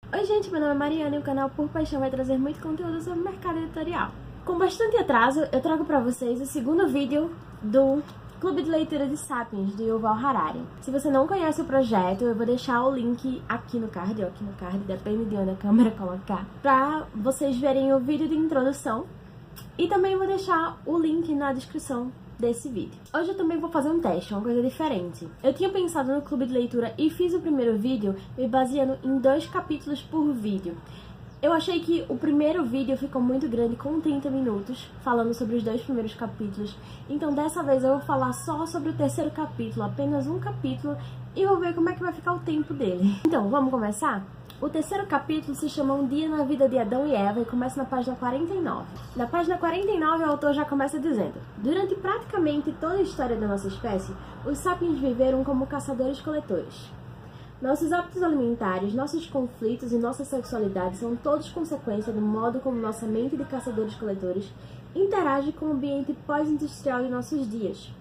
Oi gente, meu nome é Mariana e o canal Por Paixão vai trazer muito conteúdo sobre o mercado editorial. Com bastante atraso, eu trago pra vocês o segundo vídeo do Clube de Leitura de Sapiens, de Yuval Harari. Se você não conhece o projeto, eu vou deixar o link aqui no card, ou aqui no card, depende de onde a câmera colocar, pra vocês verem o vídeo de introdução. E também vou deixar o link na descrição desse vídeo. Hoje eu também vou fazer um teste, uma coisa diferente. Eu tinha pensado no clube de leitura e fiz o primeiro vídeo me baseando em 2 capítulos por vídeo. Eu achei que o primeiro vídeo ficou muito grande, com 30 minutos, falando sobre os 2 primeiros capítulos. Então dessa vez eu vou falar só sobre o terceiro capítulo, apenas um capítulo, e vou ver como é que vai ficar o tempo dele. Então, vamos começar? O terceiro capítulo se chama Um Dia na Vida de Adão e Eva e começa na página 49. Na página 49, o autor já começa dizendo: durante praticamente toda a história da nossa espécie, os sapiens viveram como caçadores-coletores. Nossos hábitos alimentares, nossos conflitos e nossa sexualidade são todos consequência do modo como nossa mente de caçadores-coletores interage com o ambiente pós-industrial de nossos dias.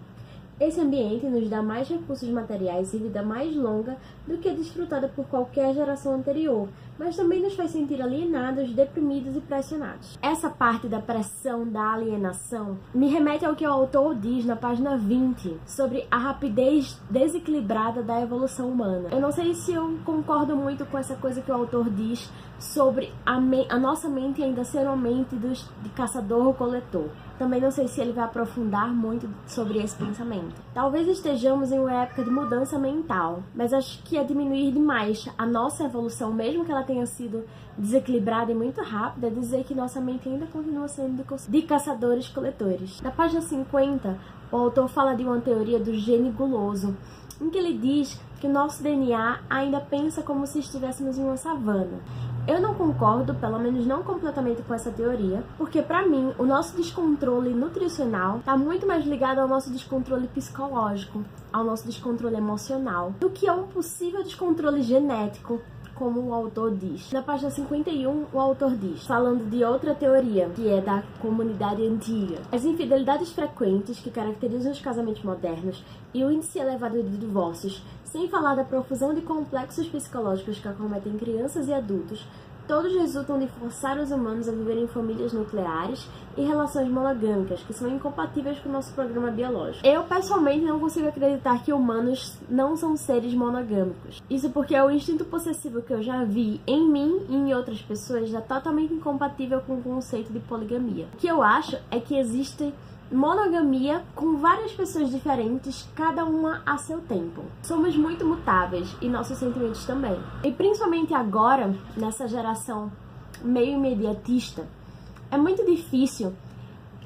Esse ambiente nos dá mais recursos materiais e vida mais longa do que a desfrutada por qualquer geração anterior, mas também nos faz sentir alienados, deprimidos e pressionados. Essa parte da pressão, da alienação, me remete ao que o autor diz na página 20, sobre a rapidez desequilibrada da evolução humana. Eu não sei se eu concordo muito com essa coisa que o autor diz sobre a nossa mente ainda ser uma mente de caçador ou coletor. Também não sei se ele vai aprofundar muito sobre esse pensamento. Talvez estejamos em uma época de mudança mental, mas acho que é diminuir demais a nossa evolução, mesmo que ela tenha sido desequilibrada e muito rápida, dizer que nossa mente ainda continua sendo de caçadores-coletores. Na página 50, o autor fala de uma teoria do gene guloso, em que ele diz que o nosso DNA ainda pensa como se estivéssemos em uma savana. Eu não concordo, pelo menos não completamente com essa teoria, porque pra mim o nosso descontrole nutricional está muito mais ligado ao nosso descontrole psicológico, ao nosso descontrole emocional, do que a um possível descontrole genético, como o autor diz. Na página 51, o autor diz, falando de outra teoria, que é da comunidade antiga: as infidelidades frequentes que caracterizam os casamentos modernos e o índice elevado de divórcios, sem falar da profusão de complexos psicológicos que acometem crianças e adultos, todos resultam de forçar os humanos a viver em famílias nucleares e relações monogâmicas, que são incompatíveis com o nosso programa biológico. Eu, pessoalmente, não consigo acreditar que humanos não são seres monogâmicos. Isso porque o instinto possessivo que eu já vi em mim e em outras pessoas é totalmente incompatível com o conceito de poligamia. O que eu acho é que existe monogamia com várias pessoas diferentes, cada uma a seu tempo. Somos muito mutáveis e nossos sentimentos também. E principalmente agora, nessa geração meio imediatista, é muito difícil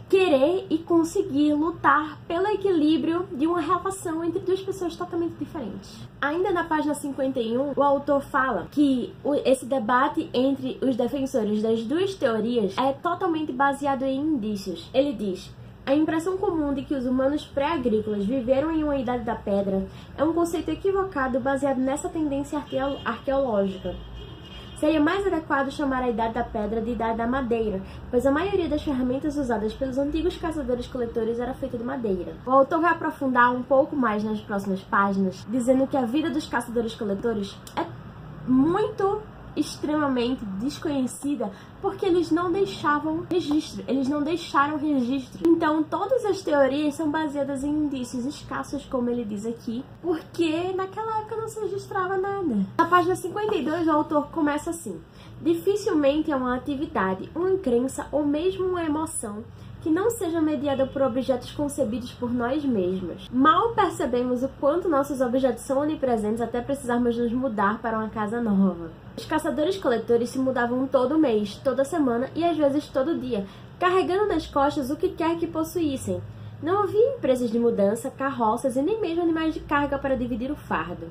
querer e conseguir lutar pelo equilíbrio de uma relação entre 2 pessoas totalmente diferentes. Ainda na página 51, o autor fala que esse debate entre os defensores das 2 teorias é totalmente baseado em indícios. Ele diz: a impressão comum de que os humanos pré-agrícolas viveram em uma idade da pedra é um conceito equivocado baseado nessa tendência arqueológica. Seria mais adequado chamar a idade da pedra de idade da madeira, pois a maioria das ferramentas usadas pelos antigos caçadores-coletores era feita de madeira. O autor vai aprofundar um pouco mais nas próximas páginas, dizendo que a vida dos caçadores-coletores é extremamente desconhecida, porque eles não deixaram registro. Então todas as teorias são baseadas em indícios escassos, como ele diz aqui, porque naquela época não se registrava nada. Na página 52, o autor começa assim: dificilmente é uma atividade, uma crença ou mesmo uma emoção que não seja mediada por objetos concebidos por nós mesmos. Mal percebemos o quanto nossos objetos são onipresentes até precisarmos nos mudar para uma casa nova. Os caçadores-coletores se mudavam todo mês, toda semana e às vezes todo dia, carregando nas costas o que quer que possuíssem. Não havia empresas de mudança, carroças e nem mesmo animais de carga para dividir o fardo.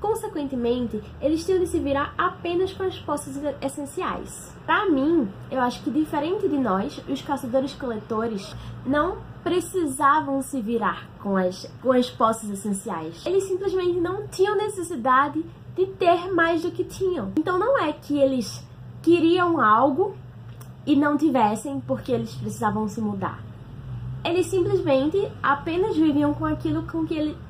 Consequentemente, eles tinham de se virar apenas com as posses essenciais. Para mim, eu acho que diferente de nós, os caçadores-coletores não precisavam se virar com as posses essenciais. Eles simplesmente não tinham necessidade de ter mais do que tinham. Então não é que eles queriam algo e não tivessem porque eles precisavam se mudar. Eles simplesmente apenas viviam com aquilo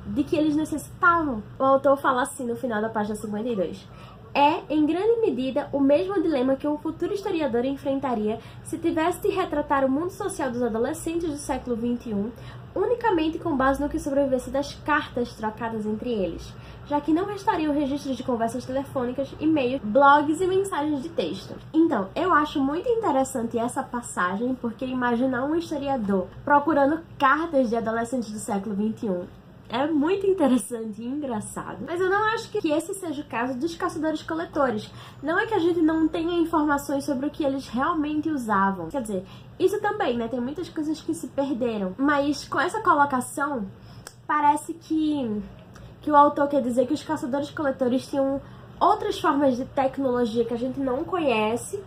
de que eles necessitavam. O autor fala assim no final da página 52. é, em grande medida, o mesmo dilema que um futuro historiador enfrentaria se tivesse de retratar o mundo social dos adolescentes do século XXI unicamente com base no que sobrevivesse das cartas trocadas entre eles, já que não restariam registros de conversas telefônicas, e-mails, blogs e mensagens de texto. Então, eu acho muito interessante essa passagem, porque imaginar um historiador procurando cartas de adolescentes do século XXI é muito interessante e engraçado. Mas eu não acho que esse seja o caso dos caçadores-coletores. Não é que a gente não tenha informações sobre o que eles realmente usavam. Quer dizer, isso também, né? Tem muitas coisas que se perderam. Mas com essa colocação, parece que o autor quer dizer que os caçadores-coletores tinham outras formas de tecnologia que a gente não conhece,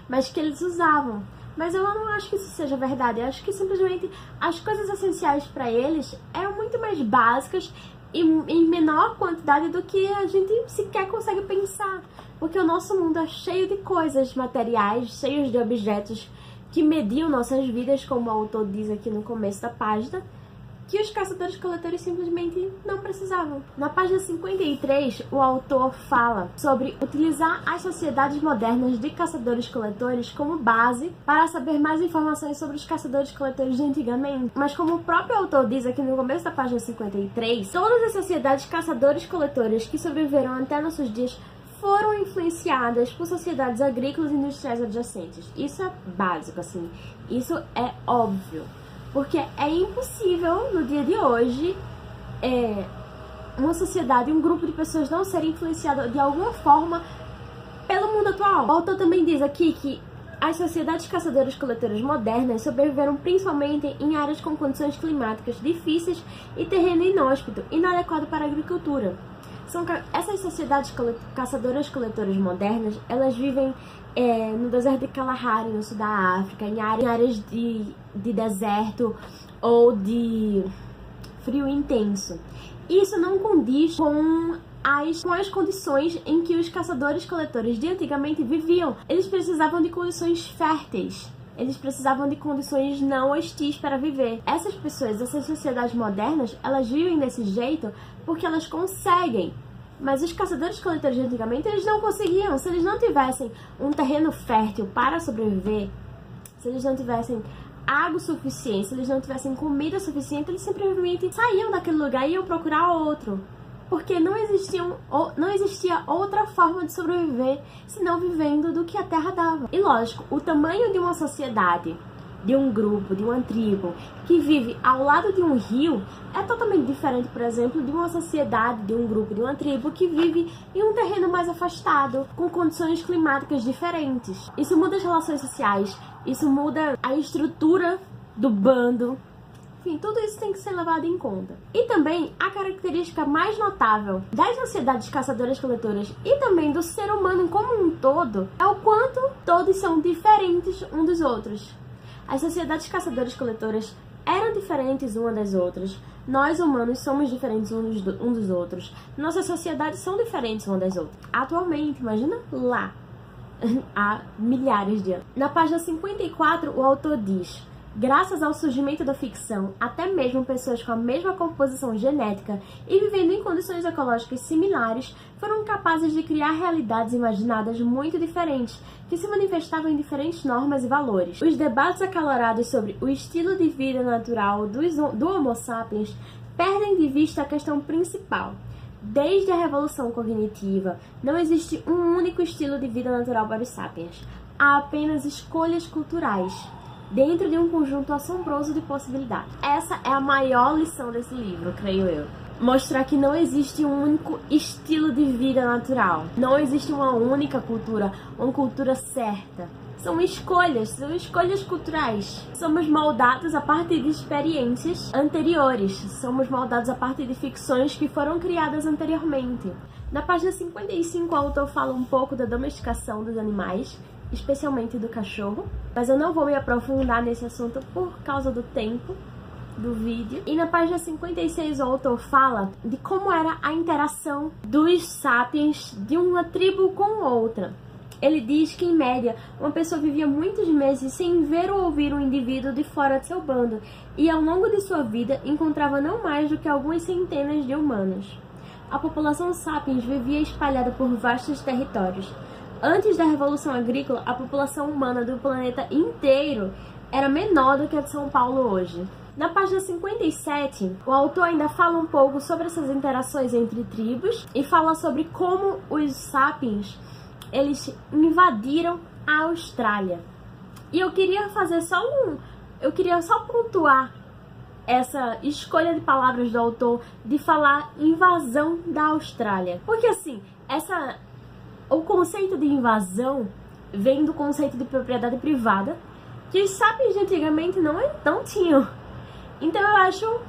mas que eles usavam. Mas eu não acho que isso seja verdade. Eu acho que simplesmente as coisas essenciais para eles eram muito mais básicas e em menor quantidade do que a gente sequer consegue pensar. Porque o nosso mundo é cheio de coisas materiais, cheio de objetos que mediam nossas vidas, como o autor diz aqui no começo da página, que os caçadores-coletores simplesmente não precisavam. Na página 53, o autor fala sobre utilizar as sociedades modernas de caçadores-coletores como base para saber mais informações sobre os caçadores-coletores de antigamente. Mas como o próprio autor diz aqui no começo da página 53, todas as sociedades caçadores-coletores que sobreviveram até nossos dias foram influenciadas por sociedades agrícolas e industriais adjacentes. Isso é básico, assim. Isso é óbvio. Porque é impossível, no dia de hoje, uma sociedade, um grupo de pessoas não serem influenciadas de alguma forma pelo mundo atual. O autor também diz aqui que as sociedades caçadoras-coletoras modernas sobreviveram principalmente em áreas com condições climáticas difíceis e terreno inóspito, inadequado para a agricultura. Essas sociedades caçadoras-coletoras modernas, elas vivem no deserto de Kalahari, no sul da África, em áreas de deserto ou de frio intenso. Isso não condiz com as condições em que os caçadores-coletores de antigamente viviam. Eles precisavam de condições férteis. Eles precisavam de condições não hostis para viver. Essas pessoas, essas sociedades modernas, elas vivem desse jeito porque elas conseguem. Mas os caçadores-coletores de antigamente, eles não conseguiam. Se eles não tivessem um terreno fértil para sobreviver, se eles não tivessem água suficiente, se eles não tivessem comida suficiente, eles simplesmente saíam daquele lugar e iam procurar outro. Porque não existia outra forma de sobreviver senão vivendo do que a terra dava. E lógico, o tamanho de uma sociedade, de um grupo, de uma tribo que vive ao lado de um rio é totalmente diferente, por exemplo, de uma sociedade, de um grupo, de uma tribo que vive em um terreno mais afastado, com condições climáticas diferentes. Isso muda as relações sociais, isso muda a estrutura do bando. Enfim, tudo isso tem que ser levado em conta. E também a característica mais notável das sociedades caçadoras-coletoras e também do ser humano como um todo é o quanto todos são diferentes uns dos outros. As sociedades caçadoras-coletoras eram diferentes umas das outras. Nós, humanos, somos diferentes uns dos outros. Nossas sociedades são diferentes umas das outras. Atualmente, imagina lá, há milhares de anos. Na página 54, o autor diz: graças ao surgimento da ficção, até mesmo pessoas com a mesma composição genética e vivendo em condições ecológicas similares foram capazes de criar realidades imaginadas muito diferentes, que se manifestavam em diferentes normas e valores. Os debates acalorados sobre o estilo de vida natural do Homo sapiens perdem de vista a questão principal. Desde a revolução cognitiva, não existe um único estilo de vida natural para os sapiens. Há apenas escolhas culturais dentro de um conjunto assombroso de possibilidades. Essa é a maior lição desse livro, creio eu. Mostrar que não existe um único estilo de vida natural. Não existe uma única cultura, uma cultura certa. São escolhas culturais. Somos moldados a partir de experiências anteriores. Somos moldados a partir de ficções que foram criadas anteriormente. Na página 55, o autor fala um pouco da domesticação dos animais, especialmente do cachorro, mas eu não vou me aprofundar nesse assunto por causa do tempo do vídeo. E na página 56 o autor fala de como era a interação dos sapiens de uma tribo com outra. Ele diz que, em média, uma pessoa vivia muitos meses sem ver ou ouvir um indivíduo de fora de seu bando, e ao longo de sua vida encontrava não mais do que algumas centenas de humanos. a população sapiens vivia espalhada por vastos territórios. Antes da Revolução Agrícola, a população humana do planeta inteiro era menor do que a de São Paulo hoje. Na página 57, o autor ainda fala um pouco sobre essas interações entre tribos e fala sobre como os sapiens eles invadiram a Austrália. E eu queria só pontuar essa escolha de palavras do autor de falar invasão da Austrália. Porque assim, o conceito de invasão vem do conceito de propriedade privada, que os sapiens de antigamente não tinham. Então eu acho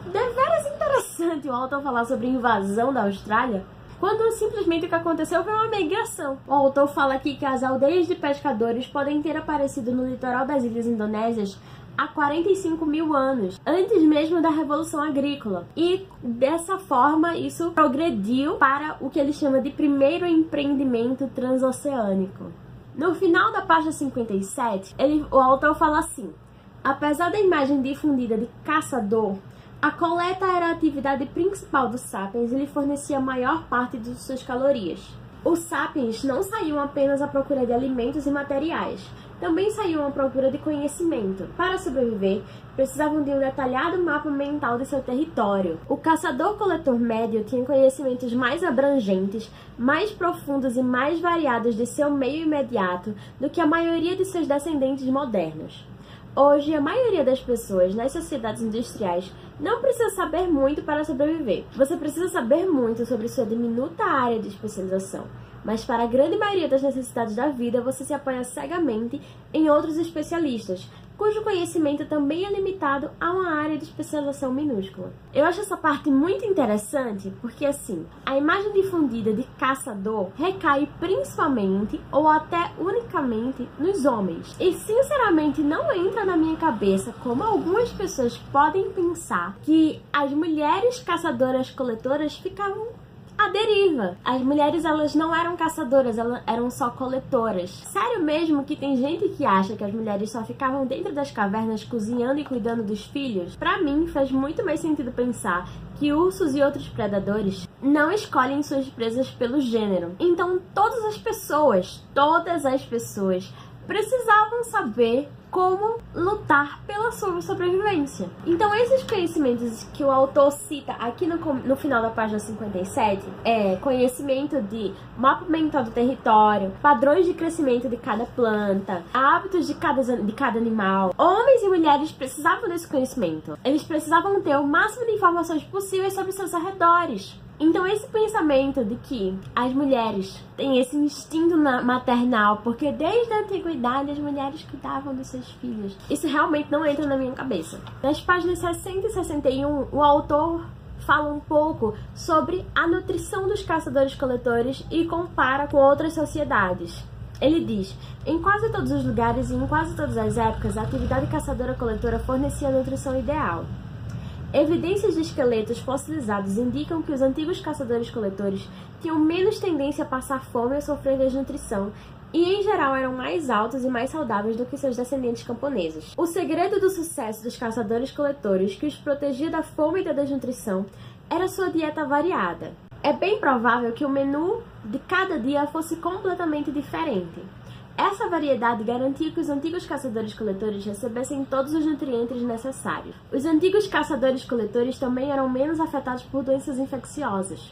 deveras interessante o autor falar sobre invasão da Austrália, quando simplesmente o que aconteceu foi uma migração. O autor fala aqui que as aldeias de pescadores podem ter aparecido no litoral das ilhas indonésias há 45 mil anos, antes mesmo da Revolução Agrícola. E dessa forma isso progrediu para o que ele chama de primeiro empreendimento transoceânico. No final da página 57, o autor fala assim: apesar da imagem difundida de caçador, a coleta era a atividade principal dos sapiens e lhe fornecia a maior parte de suas calorias. Os sapiens não saíam apenas à procura de alimentos e materiais, também saíam à procura de conhecimento. Para sobreviver, precisavam de um detalhado mapa mental de seu território. O caçador-coletor médio tinha conhecimentos mais abrangentes, mais profundos e mais variados de seu meio imediato do que a maioria de seus descendentes modernos. Hoje, a maioria das pessoas nas sociedades industriais não precisa saber muito para sobreviver. Você precisa saber muito sobre sua diminuta área de especialização. Mas para a grande maioria das necessidades da vida, você se apoia cegamente em outros especialistas, cujo conhecimento também é limitado a uma área de especialização minúscula. Eu acho essa parte muito interessante porque, assim, a imagem difundida de caçador recai principalmente ou até unicamente nos homens. E, sinceramente, não entra na minha cabeça como algumas pessoas podem pensar que as mulheres caçadoras-coletoras ficavam à deriva. As mulheres, elas não eram caçadoras, elas eram só coletoras. Sério mesmo que tem gente que acha que as mulheres só ficavam dentro das cavernas cozinhando e cuidando dos filhos? Pra mim, faz muito mais sentido pensar que ursos e outros predadores não escolhem suas presas pelo gênero. Então, todas as pessoas precisavam saber como lutar pela sua sobrevivência. Então, esses conhecimentos que o autor cita aqui no final da página 57 é conhecimento de mapa mental do território, padrões de crescimento de cada planta, hábitos de cada animal. Homens e mulheres precisavam desse conhecimento. Eles precisavam ter o máximo de informações possíveis sobre seus arredores. Então, esse pensamento de que as mulheres têm esse instinto maternal, porque desde a antiguidade as mulheres cuidavam dos seus filhos, isso realmente não entra na minha cabeça. Nas páginas 60 e 61, o autor fala um pouco sobre a nutrição dos caçadores-coletores e compara com outras sociedades. Ele diz: em quase todos os lugares e em quase todas as épocas, a atividade caçadora-coletora fornecia a nutrição ideal. Evidências de esqueletos fossilizados indicam que os antigos caçadores-coletores tinham menos tendência a passar fome ou sofrer desnutrição e, em geral, eram mais altos e mais saudáveis do que seus descendentes camponeses. O segredo do sucesso dos caçadores-coletores, que os protegia da fome e da desnutrição, era sua dieta variada. É bem provável que o menu de cada dia fosse completamente diferente. Essa variedade garantia que os antigos caçadores-coletores recebessem todos os nutrientes necessários. Os antigos caçadores-coletores também eram menos afetados por doenças infecciosas.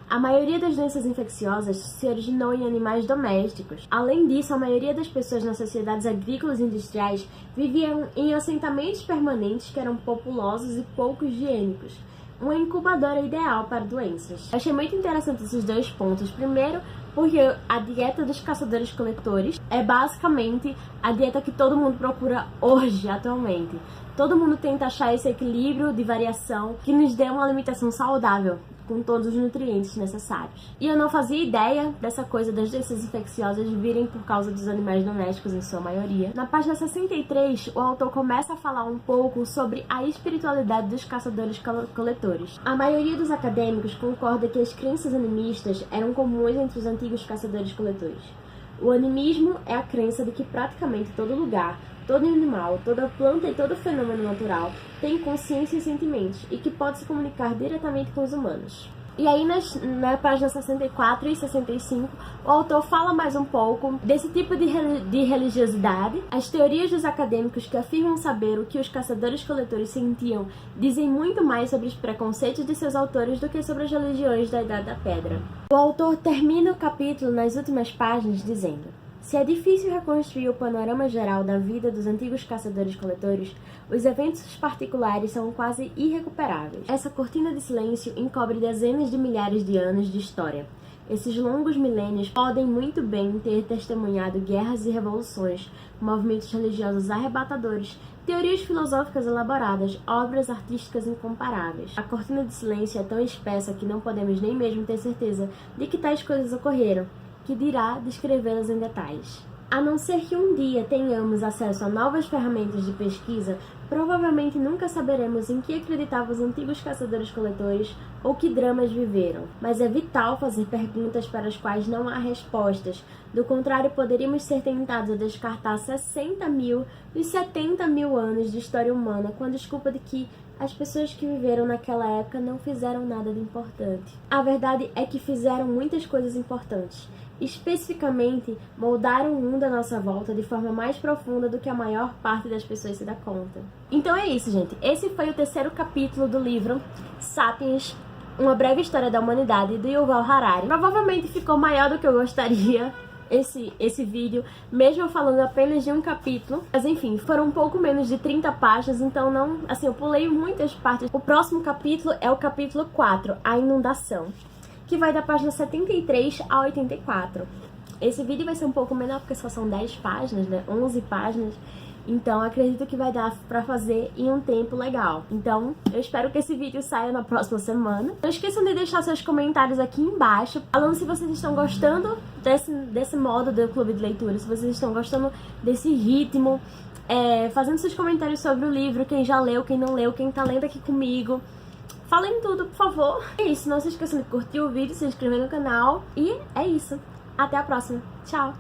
A maioria das doenças infecciosas se originou em animais domésticos. Além disso, a maioria das pessoas nas sociedades agrícolas e industriais viviam em assentamentos permanentes que eram populosos e pouco higiênicos. Uma incubadora ideal para doenças. Eu achei muito interessante esses dois pontos. Primeiro, porque a dieta dos caçadores-coletores é basicamente a dieta que todo mundo procura hoje, atualmente. Todo mundo tenta achar esse equilíbrio de variação que nos dê uma alimentação saudável, com todos os nutrientes necessários. E eu não fazia ideia dessa coisa das doenças infecciosas virem por causa dos animais domésticos, em sua maioria. Na página 63, o autor começa a falar um pouco sobre a espiritualidade dos caçadores-coletores. A maioria dos acadêmicos concorda que as crenças animistas eram comuns entre os antigos caçadores-coletores. O animismo é a crença de que praticamente todo lugar, todo animal, toda planta e todo fenômeno natural tem consciência e sentimentos e que pode se comunicar diretamente com os humanos. E aí na página 64 e 65, o autor fala mais um pouco desse tipo de religiosidade. As teorias dos acadêmicos que afirmam saber o que os caçadores-coletores sentiam dizem muito mais sobre os preconceitos de seus autores do que sobre as religiões da Idade da Pedra. O autor termina o capítulo nas últimas páginas dizendo: se é difícil reconstruir o panorama geral da vida dos antigos caçadores-coletores, os eventos particulares são quase irrecuperáveis. Essa cortina de silêncio encobre dezenas de milhares de anos de história. Esses longos milênios podem muito bem ter testemunhado guerras e revoluções, movimentos religiosos arrebatadores, teorias filosóficas elaboradas, obras artísticas incomparáveis. A cortina de silêncio é tão espessa que não podemos nem mesmo ter certeza de que tais coisas ocorreram, que dirá descrevê-las em detalhes. A não ser que um dia tenhamos acesso a novas ferramentas de pesquisa, provavelmente nunca saberemos em que acreditavam os antigos caçadores-coletores ou que dramas viveram. Mas é vital fazer perguntas para as quais não há respostas. Do contrário, poderíamos ser tentados a descartar 60.000 e 70.000 anos de história humana com a desculpa de que as pessoas que viveram naquela época não fizeram nada de importante. A verdade é que fizeram muitas coisas importantes. Especificamente, moldaram o mundo à nossa volta de forma mais profunda do que a maior parte das pessoas se dá conta. Então é isso, gente. Esse foi o terceiro capítulo do livro Sapiens, Uma Breve História da Humanidade, do Yuval Harari. Provavelmente ficou maior do que eu gostaria esse vídeo, mesmo falando apenas de um capítulo. Mas enfim, foram um pouco menos de 30 páginas, então não, assim, eu pulei muitas partes. O próximo capítulo é o capítulo 4, A Inundação, que vai da página 73 a 84. Esse vídeo vai ser um pouco menor, porque só são 10 páginas, né? 11 páginas. Então, acredito que vai dar pra fazer em um tempo legal. Então, eu espero que esse vídeo saia na próxima semana. Não esqueçam de deixar seus comentários aqui embaixo, falando se vocês estão gostando desse modo do clube de leitura, se vocês estão gostando desse ritmo, fazendo seus comentários sobre o livro, quem já leu, quem não leu, quem tá lendo aqui comigo. Falem tudo, por favor. É isso, não se esqueçam de curtir o vídeo, se inscrever no canal. E é isso. Até a próxima. Tchau!